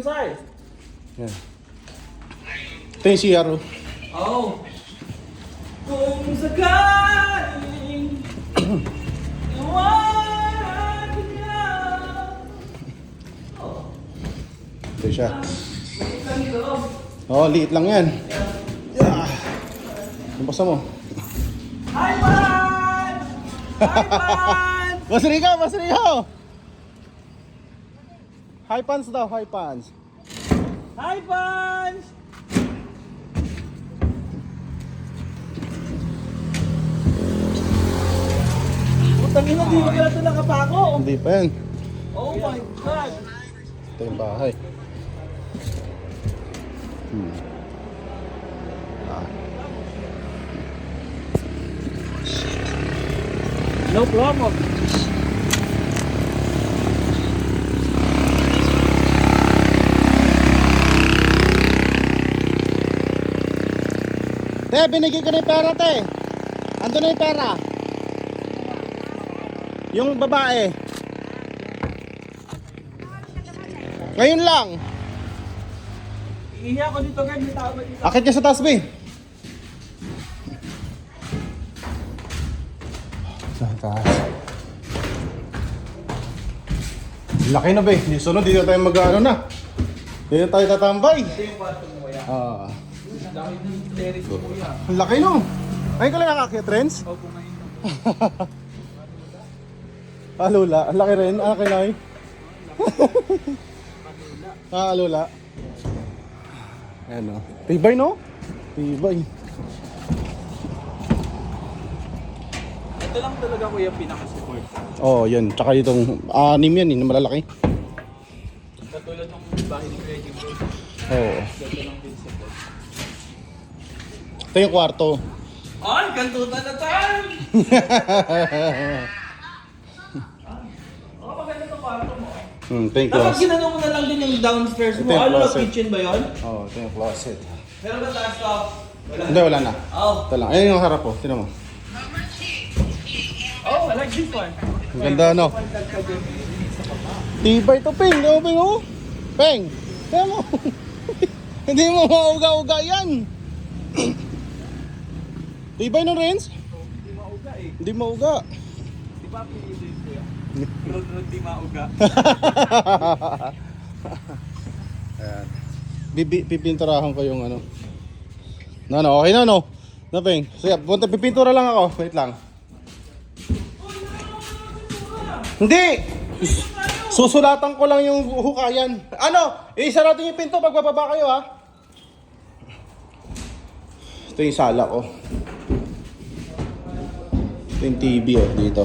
Yan. Ito yung CR. Oh. Kung sakaling iwanan niya. Ito siya. Oo, liit lang yan. Yeah. Basta mo. Hi, Pan! Hi, Pan! Masrigaw, masrigaw! High pants daw, high pants. Hi, Pan! Putang ina, di ba pala ito nakapako? Hindi pa yan. Oh my God! Ito yung bahay. No problem. Te, binigay ko na yung pera, te. Ando na yung pera. Yung babae. Ngayon lang. Iihi ako dito, guys. May tao ba dito? Akit ka sa taas, be. Sa taas. Laki na, be. Di sunod, dito tayo mag-ano na. Dito tayo tatambay. Ito yung kwarto mo, kuya. Ang dami ng terrace mo, kuya. Ang laki, no? Ngayon ka lang nakakit, Renz? Opo, ngayon. Alula, ang laki rin, ang laki na eh. Alula. Ayan o. Tibay no? Tibay. Ito lang talaga, kuya, pinaka-support. Oh, yun. Tsaka itong anim yan, na malalaki. Katulad ng bahay ni Kuya Jim Roy. Oo. Ito lang din support. Ito yung kwarto. Ay, kantutan na tayo! Oh, maganda itong kwarto mo. Ito yung Dapat closet. ginano mo na lang din yung downstairs mo. Ito yung Ano na, closet. kitchen ba yun? Oh, ito yung closet. Meron ba taas to? Wala. Hindi, wala na. Oh. Ito lang. Ayun yung harap po. Tinan mo. Oh, I like this one. Ang ganda, no? Tibay to, Peng. Di mo, Peng, oh? Peng. Tinan mo. Hindi mo mauga-uga yan. Tibay no, Renz? Hindi mauga eh. Hindi mauga. Di ba pinili ko yan? Road di mauga. Ayan. Pipinturahan ko yung ano. No, okay na, no? No, Peng. Sige, punta, pipintura lang ako. Wait lang. Hindi! Susulatan ko lang yung hukayan. Ano? Isa natin yung pinto pag bababa kayo, ha? Ito yung sala ko. Ito yung TV, oh, dito.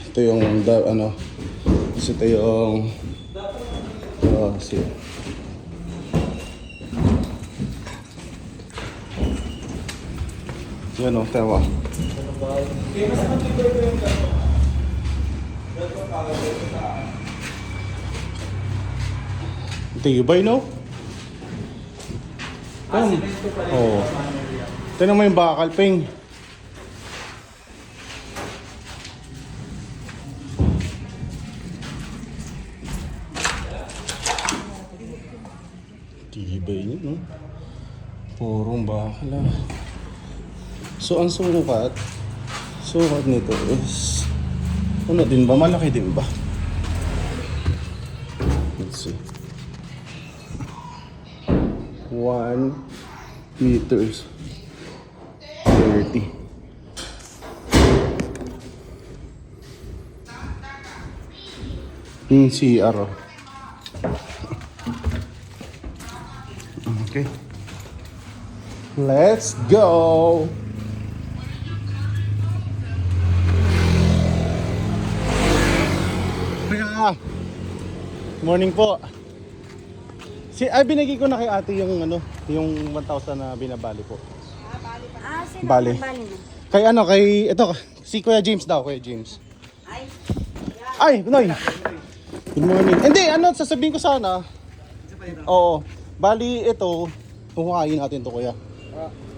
Ito yung, ano, ito yung, oh, see. Yan, oh, tawa. Tibay, no? Oo. Tignan mo yung bakal, Peng. Tibay niya, no? Purong bakal, ah. So, ang sukat nito is, ano din ba? Malaki din ba? Let's see. 1 meters 30. CR. Okay. Let's go. Morning po. Ay, binigay ko na kay ate yung ano, yung 1,000 na binabali po. Sino Bali. bali mo? Kay ano, ito, si Kuya James daw, Kuya James. Ay, Noy. Good morning. Hindi, ano, sasabihin ko sana. Oo. Bali, ito, kukuhain natin to, Kuya.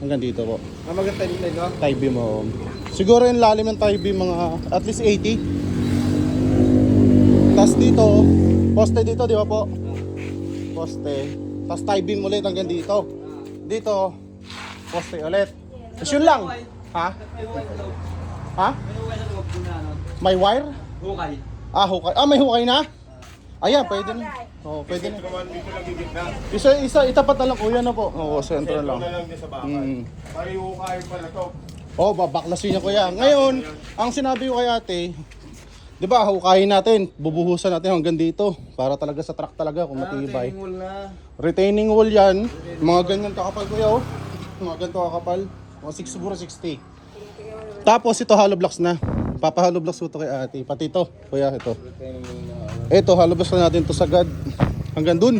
Hanggang dito po. Maganda din no? Tie beam mo. Siguro yung lalim ng tie beam mga at least 80. Tapos dito, poste dito, di ba po? poste. Tapos tie beam ulit hanggang dito. Dito, poste ulit. Tapos yun lang. Ha? Ha? May wire? Hukay. Ah, hukay. Ah, may hukay na? Ayan, pwede na. Oo, pwede na. Isa, itapat na lang kuya na po. Oo, sentro lang. May hukay pala to. Oh, babaklasin niya kuya. Ngayon, ang sinabi ko kay ate, di ba, hukayin natin, bubuhusan natin hanggang dito para talaga sa truck talaga kung matibay. Retaining wall yan, mga ganyan kakapal kuya oh. Mga ganito kakapal, mga 6 siguro 60. Tapos ito hollow blocks na. Papa-hollow blocks ko to kay ate, pati ito, kuya ito. Ito hollow blocks na natin to sagad hanggang dun.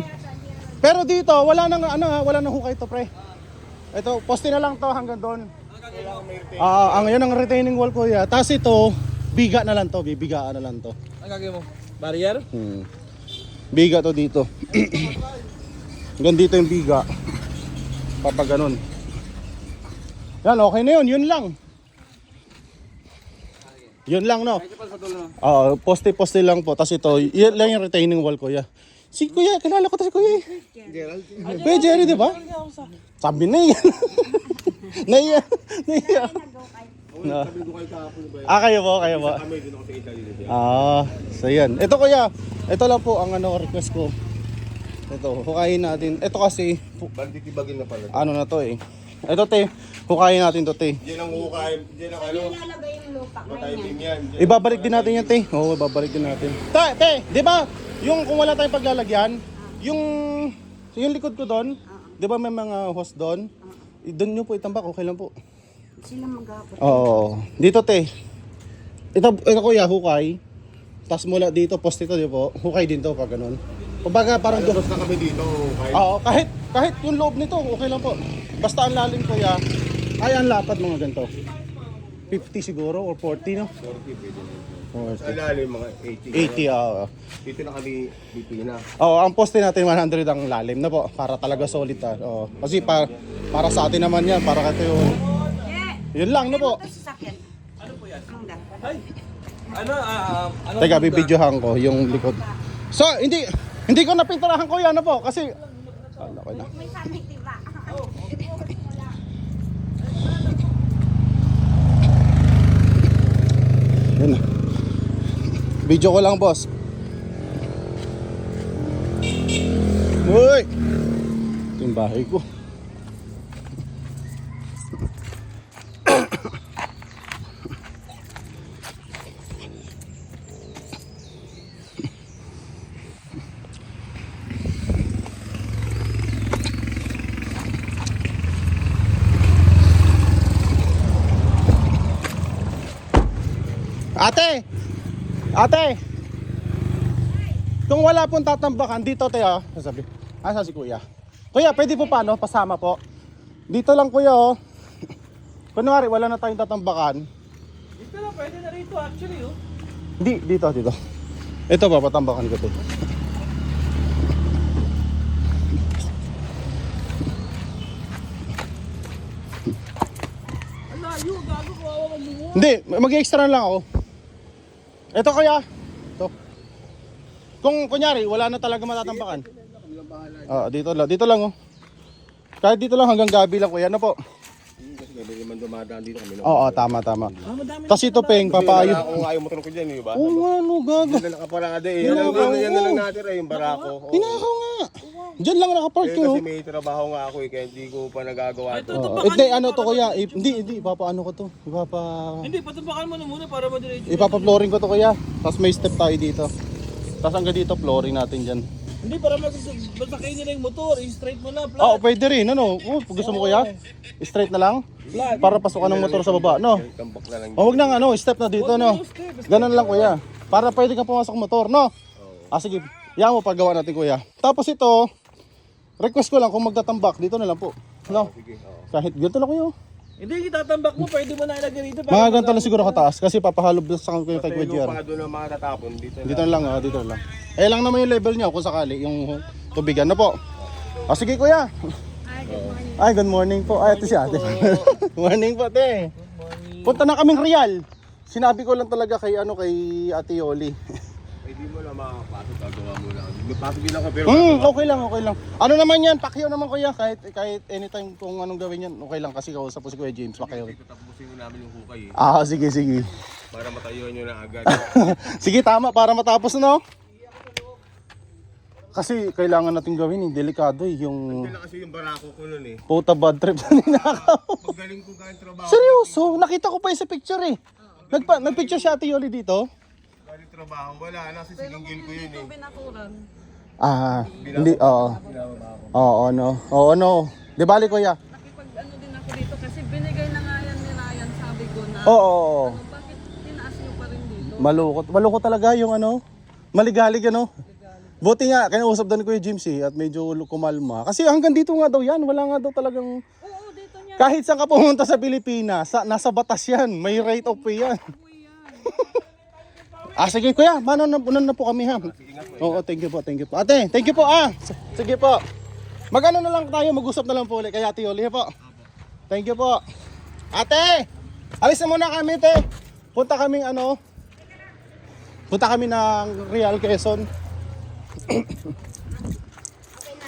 Pero dito, wala nang wala nang hukay to pre. Ito, poste na lang to hanggang doon. Ang yan ang retaining wall kuya. Tapos ito, biga na lang to, bibigaan na lang to. Ang gagawin mo? Barrier? Biga to dito. Hanggang dito yung biga. Kapag ganun. Yan, okay na yun, yun lang. Yun lang no. Poste lang po. Tapos ito, yan lang yung retaining wall kuya. Si kuya, kilala ko to si kuya. Kuya Jerry, di ba? Sabi na yan. Naiya. Kayo po. So yan. Ito kuya, ito lang po ang request ko. Ito, hukayin natin. Ito kasi, Banditibagin na pala. ano na to eh. Ito te, hukayin natin to te. Diyan ang hukay, diyan ang ano. Ilalagay yung lupa. Timing yan. Ibabalik din natin yan te. Oo, ibabalik din natin. Te, di ba? Yung kung wala tayong paglalagyan, yung likod ko doon, di ba may mga host doon? Doon nyo po itambak, okay lang po. Sila mag-aapot. Oo. Dito te. Ito kuya, hukay. Tapos mula dito, post ito, di po. Hukay din to pag ganun. Kumbaga parang doon. Tapos na kami dito, hukay. Oo, kahit yung loob nito, okay lang po. Basta ang lalim kuya, ay ang lapad mga ganito. 50 siguro or 40 no? 40 pwede na. 40. Sa ilalim mga 80. 80 oo. Dito na kami pipina. Oo, ang poste natin 100 ang lalim na po para talaga solid ta. Oo. Kasi para sa atin naman 'yan, para kayo yun. Yun lang no po. Ano po yan? Mangga. Ay! Ano? Teka, bibidyohan ko yung likod. So, hindi ko napinturahan ko 'yan na po kasi okay na. May sanay, diba? Yun na. Video ko lang, boss. Uy! Ito yung bahay ko. Ate! Kung wala pong tatambakan, dito tayo, sabi. Asa si kuya? Kuya, pwede po paano? Pasama po. Dito lang kuya oh. Kunwari, wala na tayong tatambakan. Dito na, pwede na rito actually oh. Hindi, dito. Ito ba, patambakan ko to. Ang layo, gago ko awa ka mo. Hindi, mag-extra lang ako. Ito kuya. Ito. Kung kunyari, wala na talaga matatambakan. Dito lang oh. Kahit dito lang hanggang gabi lang kuya. Ano po? Kasi gabi naman dumadaan dito kami. Oo, tama. Madami. Tapos ito peng, papayo. Kung ayaw motor ko dyan, ba? Oo nga, no, gago. Yan na nakaparada eh. Yan na lang natin yung barako. Oo. Hinakaw nga. Diyan lang nakapark Eh, yun. kasi may trabaho nga ako eh, kaya hindi ko pa nagagawa ito. Hindi, ano to kuya? Hindi, ipapaano ko to. Hindi, patambakan mo na muna para madiretso. Ipapa-flooring ko to kuya. Tapos may step tayo dito. Tapos hanggang dito, flooring natin dyan. Hindi, para masakay nila yung motor, i-straight mo na, flat. Oo, pwede rin. Ano? Gusto mo kuya? Straight na lang? Flat. Para pasukan ng motor sa baba, no? Tambak na lang. Huwag nang step na dito, no? Ganun lang kuya. Para pwede kang pumasok motor, no? Sige. Yan mo paggawa natin kuya. Tapos ito, request ko lang kung magtatambak, dito na lang po. No? Kahit ganito lang kuya. Hindi, itatambak mo, pwede mo na ilagay rito. Mga ganito lang siguro kataas kasi papahalob sa kayo kay Kuya Jer. Pa doon na makatatapon dito. Dito na lang, dito na lang. Lang naman yung level niya kung sakali, yung tubigan na po. Sige kuya. Ay, good morning po. Ay, ito si ate. Morning po, te. Punta na kaming Real. Sinabi ko lang talaga kay Ate Yoli. Eh di mo na makakapasok, gagawa mo lang. Pasok din ako pero Okay lang, okay lang. Ano naman yan, Pacquiao naman kuya, kahit anytime kung anong gawin yan, okay lang kasi kausap ko si Kuya James, Pacquiao. tapusin namin yung hukay eh. Sige, sige. Para matayuan nyo na agad. Sige, tama, para matapos no? Kasi kailangan natin gawin, delikado yung Kailan kasi yung barako ko nun eh. puta bad trip na ninakaw. Paggaling ko galing trabaho. Seryoso, nakita ko pa yun sa picture eh. Nagpicture si Ate Yoli dito? Galing trabaho, wala. Nasa sinunggil ko yun eh. Binakuran. Hindi, oo. Oo, no. Oo, no. Di bali kuya. Nakipag-ano din ako dito kasi binigay na nga yan ni Ryan, sabi ko na. Oo. Bakit tinaas niyo pa rin dito? Malukot. Malukot talaga yung ano. Maligalig ano. Buti nga, kinausap daw ni Kuya James eh, at medyo kumalma. Kasi hanggang dito nga daw yan, wala nga daw talagang... Oo, dito niya. Kahit saan ka pumunta sa Pilipinas, nasa batas yan, may right of way yan. Sige kuya, unan na po kami ha. Oo, thank you po. Ate, thank you po Sige po. Magano na lang tayo, mag-usap na lang po ulit kay Ate Yoli po. Thank you po. Ate, alis na muna kami te. Punta kami ng Real Quezon. Okay na.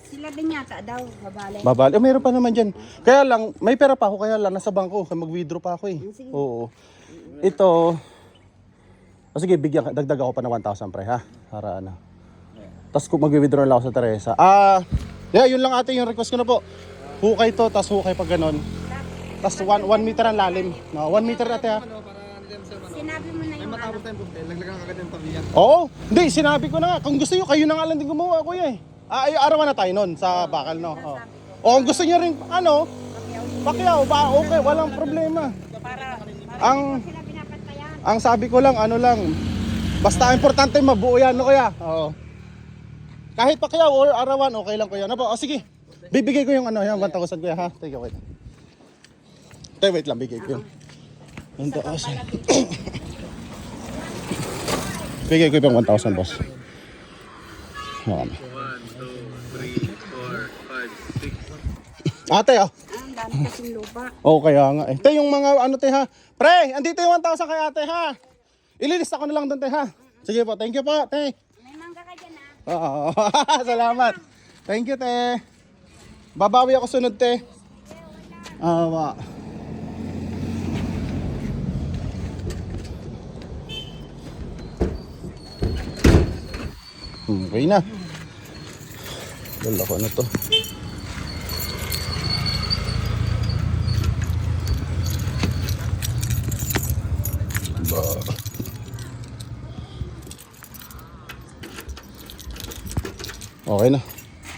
Sila din yata daw, babalik. Babali. Mayroon pa naman dyan. Kaya lang, may pera pa ako, kaya lang, nasa bangko. Kaya mag-withdraw pa ako eh. Sige. Oo. Ito, sige, dagdag ako pa ng 1,000 pre ha. Para ano. Tapos kung mag-withdraw lang ako sa Teresa. Yun lang ate, yung request ko na po. Hukay to, tapos hukay pag ganon. Tapos 1 meter ang lalim. No, 1 meter ate ha. Sinabi mo na yung ano. Oo, hindi, sinabi ko na nga. Kung gusto nyo, kayo na nga lang din gumawa, kuya eh. Arawan na tayo nun sa bakal, no? O kung gusto nyo rin, Pacquiao, okay, walang problema. Ang Sila pinapantayan. ang sabi ko lang, basta importante mabuo yan, no kuya? Oo. Kahit Pacquiao or arawan, okay lang kuya. Sige, bibigay ko yung yung 1,000 kuya ha. Take wait. Wait lang, bigay ko yun. 1,000. Bigay ko yung 1,000 boss. Okay. 1, 2, 3, 4, 5, 6. Ate Ang dami kasing lupa. kaya nga eh. Te, yung mga te ha. Pre, andito yung 1,000 kay ate ha. Ililista ko na lang doon te ha. Sige po, thank you po te. May mangga ka dyan Salamat. Thank you te. Babawi ako sunod te. Okay na. Wala ko na to. Okay na.